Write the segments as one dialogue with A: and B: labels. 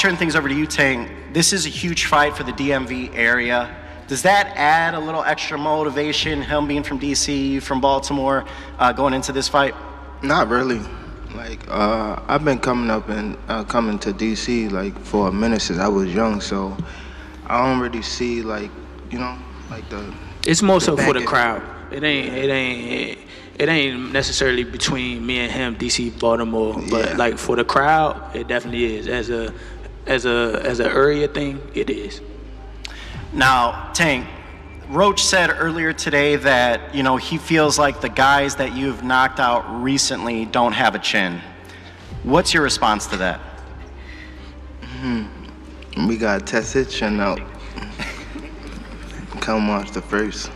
A: turn things over to you, Tank. This is a huge fight for the DMV area. Does that add a little extra motivation, him being from DC, from Baltimore, going into this fight?
B: Not really. Like, I've been coming up and coming to DC like for a minute since I was young, so I don't really see like, you know, like the.
C: It's more so for the crowd. It ain't necessarily between me and him, DC, Baltimore, but like for the crowd, it definitely is. As a area thing, it is.
A: Now, Tank, Roach said earlier today that, you know, he feels like the guys that you've knocked out recently don't have a chin. What's your response to that?
B: We got to test his chin out. Come watch the first.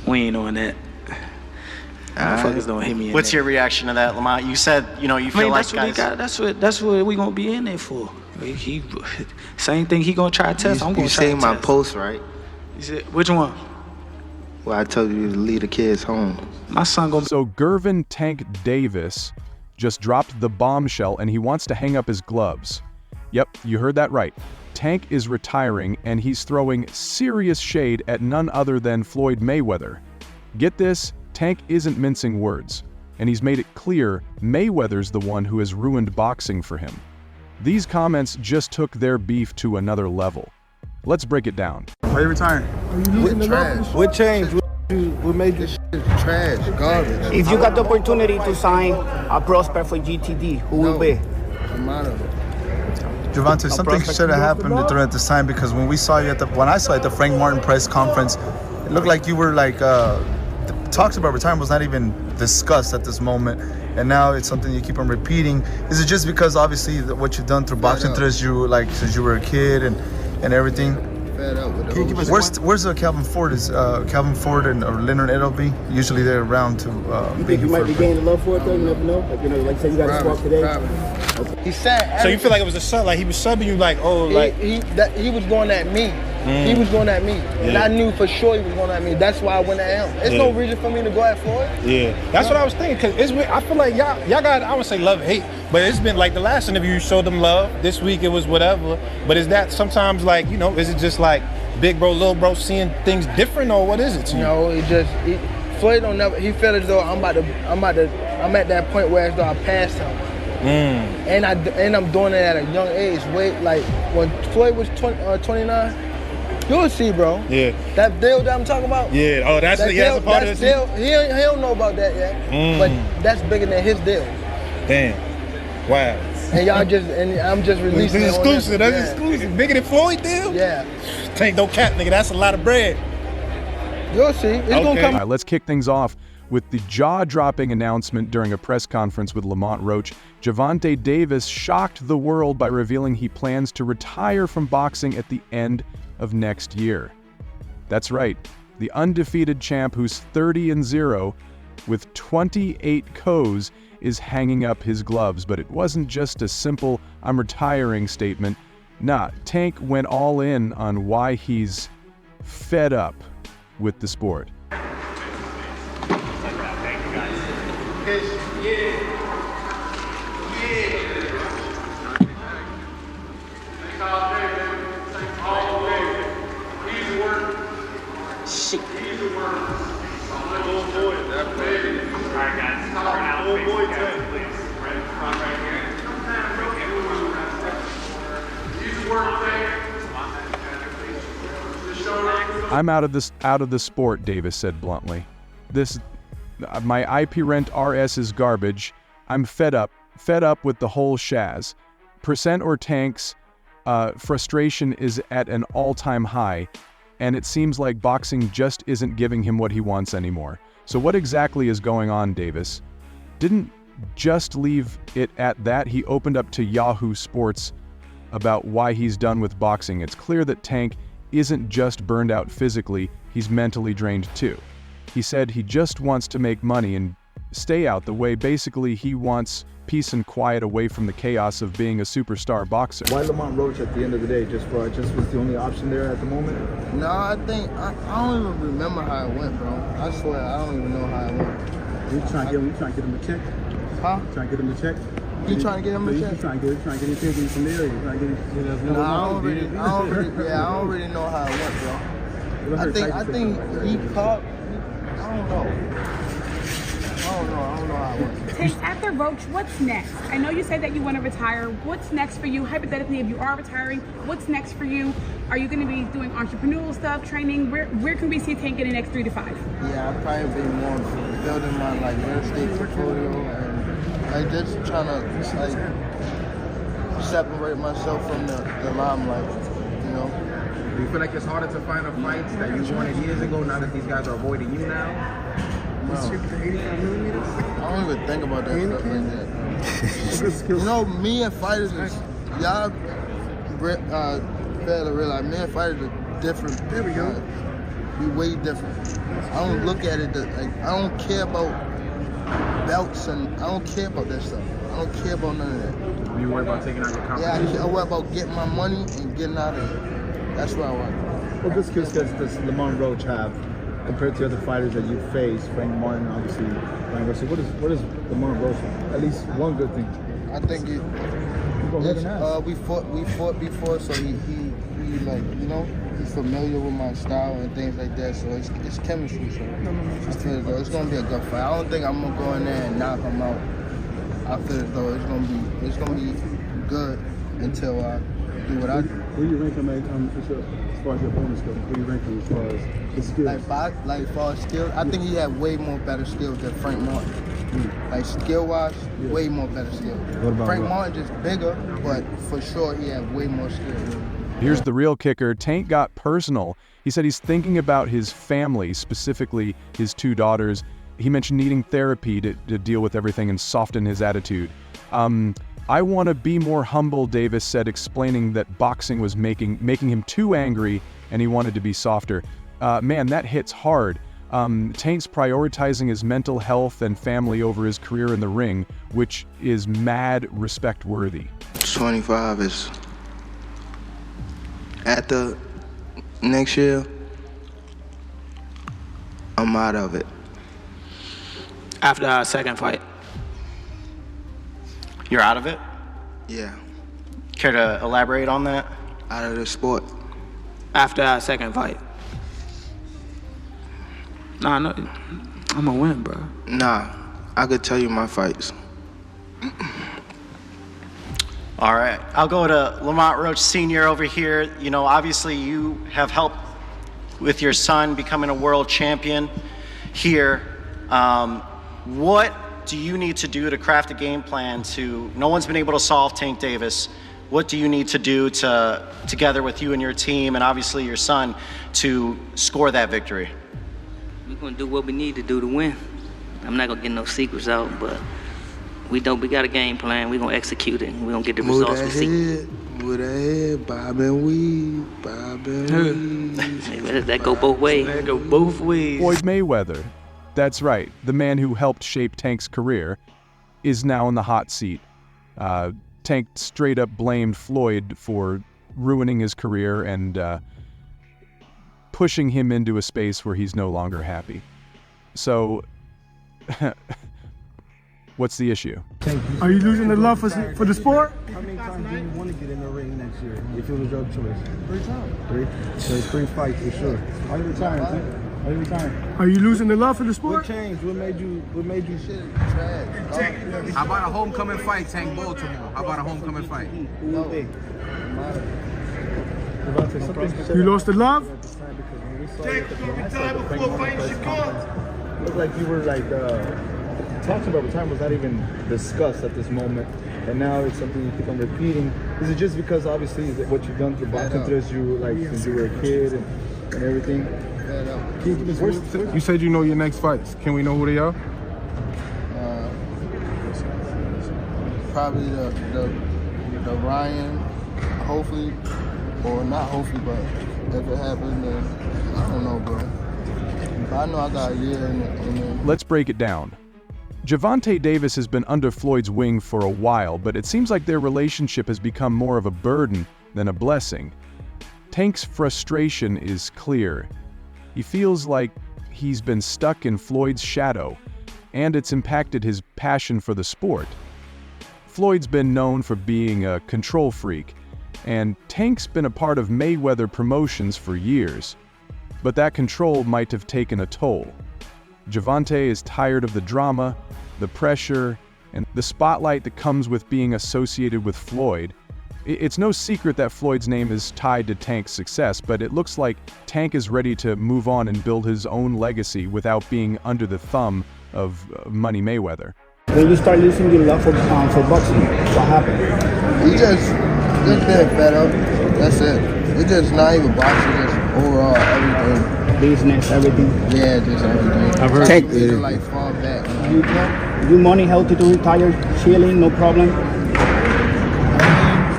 C: We ain't on that. Motherfuckers don't hit me in
A: What's
C: there.
A: your reaction to that, Lamont? You said, you know, you feel like guys...
C: That's what we gonna be in there for. He same thing he gonna try to test. I'm gonna try to test.
B: You seen my post, right?
C: You said, which one?
B: Well, I told you to leave the kids home.
C: My son gonna...
D: So Gervonta Tank Davis just dropped the bombshell and he wants to hang up his gloves. Yep, you heard that right. Tank is retiring and he's throwing serious shade at none other than Floyd Mayweather. Get this, Tank isn't mincing words, and he's made it clear Mayweather's the one who has ruined boxing for him. These comments just took their beef to another level. Let's break it down.
E: Why are you retiring?
F: With trash.
E: What changed? What made this
F: Shit is trash, garbage.
G: If you got the opportunity to sign a prospect for GTD, who will be?
E: Gervonta, something should have happened during this time, because when I saw you at the Frank Martin press conference, it looked like you were like the talks about retirement was not even discussed at this moment, and now it's something you keep on repeating. Is it just because obviously what you've done through boxing since you were a kid and everything?
F: Fed up with the
E: Where's Calvin Ford? Is Calvin Ford and Leonard Edelby usually they're around to?
G: You think you might be gaining love for it though? You never know. Like, you know, like say you got to squawk today.
F: Okay. He said.
H: So you feel like it was a sub? Like he was subbing you? Like
F: he was going at me. He was going at me, and I knew for sure he was going at me. That's why I went at him. There's no reason for me to go at Floyd.
H: Yeah, that's what I was thinking. Cause I feel like y'all got, I would say love and hate, but it's been like the last interview you showed them love. This week it was whatever. But is that sometimes like, you know, is it just like big bro, little bro seeing things different, or what is it to you?
F: No, Floyd don't never. He felt as though I'm at that point where as though I passed him. And I'm doing it at a young age. Like when Floyd was 29. You'll see, bro.
H: Yeah.
F: That deal that I'm talking about?
H: Yeah. Oh, that's a part of
F: deal. He don't know about that yet. But that's bigger than his deal.
H: Damn. Wow.
F: And I'm just releasing it.
H: That's exclusive. That's exclusive. Bigger than Floyd deal?
F: Yeah.
H: Tank, don't cap, nigga. That's a lot of bread.
F: You'll see. It's gonna come.
D: All right, let's kick things off with the jaw-dropping announcement during a press conference with Lamont Roach. Gervonta Davis shocked the world by revealing he plans to retire from boxing at the end of next year. That's right, the undefeated champ who's 30-0 with 28 KOs is hanging up his gloves. But it wasn't just a simple "I'm retiring" statement. Nah, Tank went all in on why he's fed up with the sport. I'm out of the sport, Davis said bluntly. My IP rent RS is garbage. I'm fed up with the whole Shaz. Percent or Tank's frustration is at an all-time high, and it seems like boxing just isn't giving him what he wants anymore. So what exactly is going on, Davis? Didn't just leave it at that. He opened up to Yahoo Sports about why he's done with boxing. It's clear that Tank isn't just burned out physically, he's mentally drained too. He said he just wants to make money and stay out the way. Basically, he wants peace and quiet away from the chaos of being a superstar boxer.
E: Why Lamont Roach at the end of the day? Just was the only option there at the moment?
F: No, I think I don't even remember how it went, bro. I swear I don't even know how it went.
E: You trying to get him a check?
F: Huh?
E: Trying to get him a check?
F: You trying to get him a chance?
I: Trying to get his pick from there. Trying to get his
F: I don't really know how it went, bro. I think he caught. I don't know. I don't know how it went.
J: Tank, after Roach, what's next? I know you said that you want to retire. What's next for you? Hypothetically, if you are retiring, what's next for you? Are you going to be doing entrepreneurial stuff, training? Where can we see Tank in the next 3 to 5?
F: Yeah, I'll probably be more building my real estate portfolio and just trying to separate myself from the limelight, you know.
I: Do you feel like it's harder to find the fights that you wanted years ago now that these guys are avoiding you now?
F: No. I don't even think about that stuff like that. You know, me and fighters is, y'all fail to realize, me and fighters are different. There we go. We way different. I don't look at it like, I don't care about belts and I don't care about that stuff. I don't care about none of that.
I: You worry about taking out your competition?
F: Yeah, I worry about getting my money and getting out of it. That's what I want.
E: What good skills does Lamont Roach have compared to other fighters that you face? Frank Martin, obviously, Ryan Garcia. What is Lamont Roach have? At least one good thing.
F: I think we fought before, so he like, you know, he's familiar with my style and things like that. So it's chemistry. So I feel as though it's gonna be a good fight. I don't think I'm gonna go in there and knock him out. I feel as though it's gonna be good until I do what I do.
I: Where do you rank him as far as your opponents go? Where do you rank him as far as his skills?
F: Like far as skills, I think he had way more better skills than Frank Martin. Like skill-wise, way more better skills. Frank Martin just bigger, but for sure he had way more skills.
D: Here's the real kicker. Tank got personal. He said he's thinking about his family, specifically his 2 daughters. He mentioned needing therapy to deal with everything and soften his attitude. I want to be more humble, Davis said, explaining that boxing was making him too angry and he wanted to be softer. Man, that hits hard. Tank's prioritizing his mental health and family over his career in the ring, which is mad respect-worthy.
B: 25 is at the next year. I'm out of it.
C: After our second fight.
A: You're out of it?
B: Yeah,
A: Care to elaborate on that?
B: out of the sport.
C: After our second fight. Nah, no, I'm gonna win, bro.
B: Nah, I could tell you my fights.
A: All right, I'll go to Lamont Roach Sr. over here. You know, obviously you have helped with your son becoming a world champion here. What do you need to do to craft a game plan no one's been able to solve Tank Davis. What do you need to do together with you and your team and obviously your son to score that victory?
K: We're gonna do what we need to do to win. I'm not gonna get no secrets out, but we got a game plan. We're gonna execute it. We're gonna get the results we see.
B: Move that head, bob and weave, bob and weave.
K: That go both ways.
C: That go both ways.
D: Floyd Mayweather, that's right, the man who helped shape Tank's career, is now in the hot seat. Tank straight up blamed Floyd for ruining his career and pushing him into a space where he's no longer happy. So, what's the issue?
L: Are you losing the love for the sport?
I: How many times do you want to get in the ring next year if it was your choice? 3 times. 3? So 3 fights for sure. Are you retiring, Tank? Are you retiring?
L: Are you losing the love for the sport?
I: What changed? What made you shit? How about a homecoming fight, Tank Baltimore? How about a homecoming fight?
L: You lost the love?
E: Looked like you were talking about retirement was not even discussed at this moment, and now it's something you keep on repeating. Is it just because obviously what you've done through boxing since you were a kid and everything?
H: You said you know your next fights. Can we know who they are?
F: Probably the Ryan, hopefully, or not hopefully, but if it happens, then I don't know, bro. But I know I got a year in it.
D: Let's break it down. Gervonta Davis has been under Floyd's wing for a while, but it seems like their relationship has become more of a burden than a blessing. Tank's frustration is clear. He feels like he's been stuck in Floyd's shadow, and it's impacted his passion for the sport. Floyd's been known for being a control freak, and Tank's been a part of Mayweather promotions for years. But that control might have taken a toll. Gervonta is tired of the drama, the pressure, and the spotlight that comes with being associated with Floyd. It's no secret that Floyd's name is tied to Tank's success, but it looks like Tank is ready to move on and build his own legacy without being under the thumb of Money Mayweather.
G: When you start losing your love for boxing, what happened?
B: He just getting fed up. That's it. It's just not even boxing, just overall everything.
G: Business, everything.
B: Yeah, just everything.
G: I've heard
B: Tank just like fall back.
G: You money healthy to retire, chilling, no problem.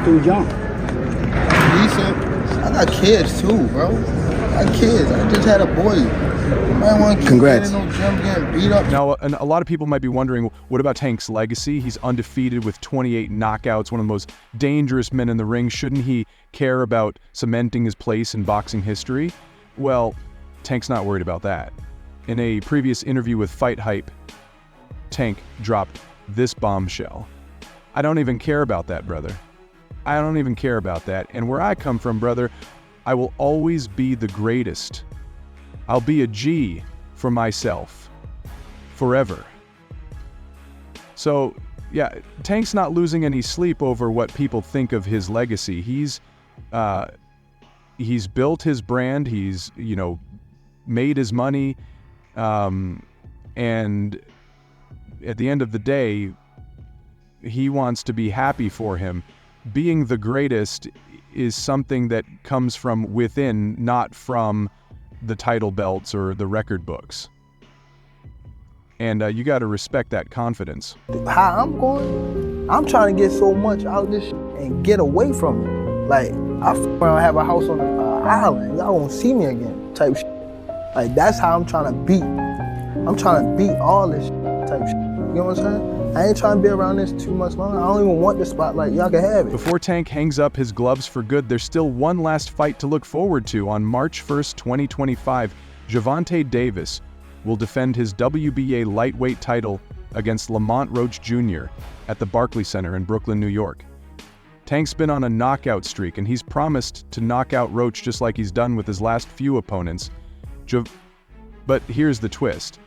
G: Too young.
B: Decent. I got kids too, bro. I got kids. I just had a boy. I want to keep getting no gym, getting beat up.
D: Now, and a lot of people might be wondering, what about Tank's legacy? He's undefeated with 28 knockouts, one of the most dangerous men in the ring. Shouldn't he care about cementing his place in boxing history? Well, Tank's not worried about that. In a previous interview with Fight Hype, Tank dropped this bombshell. I don't even care about that, brother. I don't even care about that. And where I come from, brother, I will always be the greatest. I'll be a G for myself. Forever. So, yeah, Tank's not losing any sleep over what people think of his legacy. He's built his brand, he's, made his money, and at the end of the day, he wants to be happy for him. Being the greatest is something that comes from within, not from the title belts or the record books. And you got to respect that confidence.
F: How I'm going, I'm trying to get so much out of this and get away from it. Like, I have a house on an island. Y'all won't see me again type shit. Like, that's how I'm trying to beat. I'm trying to beat all this type shit. You know what I'm saying? I ain't trying to be around this too much longer. I don't even want the spotlight. Y'all can have it.
D: Before Tank hangs up his gloves for good, there's still one last fight to look forward to. On March 1st, 2025, Gervonta Davis will defend his WBA lightweight title against Lamont Roach Jr. at the Barclays Center in Brooklyn, New York. Tank's been on a knockout streak, and he's promised to knock out Roach just like he's done with his last few opponents. But here's the twist.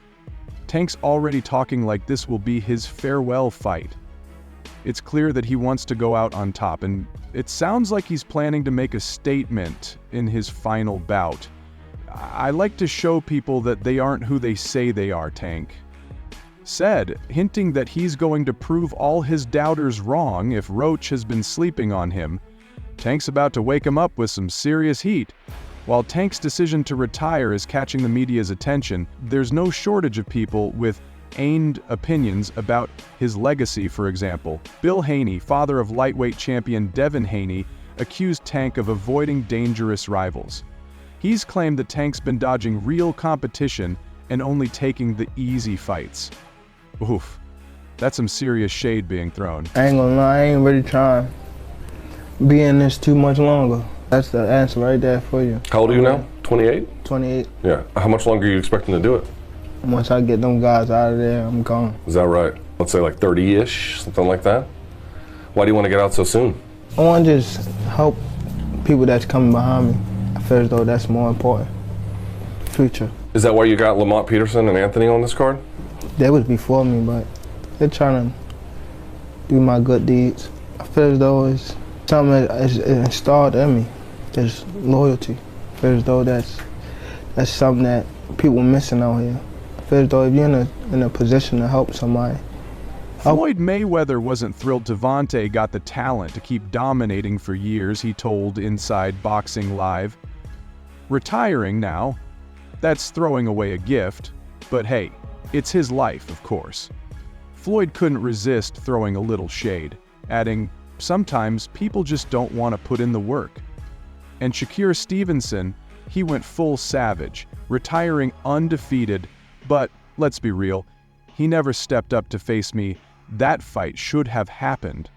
D: Tank's already talking like this will be his farewell fight. It's clear that he wants to go out on top, and it sounds like he's planning to make a statement in his final bout. I like to show people that they aren't who they say they are, Tank said, hinting that he's going to prove all his doubters wrong if Roach has been sleeping on him. Tank's about to wake him up with some serious heat. While Tank's decision to retire is catching the media's attention, there's no shortage of people with aimed opinions about his legacy, for example. Bill Haney, father of lightweight champion Devin Haney, accused Tank of avoiding dangerous rivals. He's claimed that Tank's been dodging real competition and only taking the easy fights. Oof, that's some serious shade being thrown.
F: I ain't gonna lie, I ain't really trying to be in this too much longer. That's the answer right there for you.
M: How old are you now? 28?
F: 28.
M: Yeah. How much longer are you expecting to do it?
F: Once I get them guys out of there, I'm gone.
M: Is that right? Let's say like 30-ish, something like that? Why do you want to get out so soon?
F: I want to just help people that's coming behind me. I feel as though that's more important. Future.
M: Is that why you got Lamont Peterson and Anthony on this card?
F: They was before me, but they're trying to do my good deeds. I feel as though it's something that is installed in me. There's loyalty. I feel as though that's something that people are missing out here. I feel as though if you're in a position to help somebody.
D: Floyd Mayweather wasn't thrilled Gervonta got the talent to keep dominating for years, he told Inside Boxing Live. Retiring now, that's throwing away a gift, but hey, it's his life, of course. Floyd couldn't resist throwing a little shade, adding, sometimes people just don't want to put in the work. And Shakur Stevenson, he went full savage, retiring undefeated, but let's be real, he never stepped up to face me. That fight should have happened.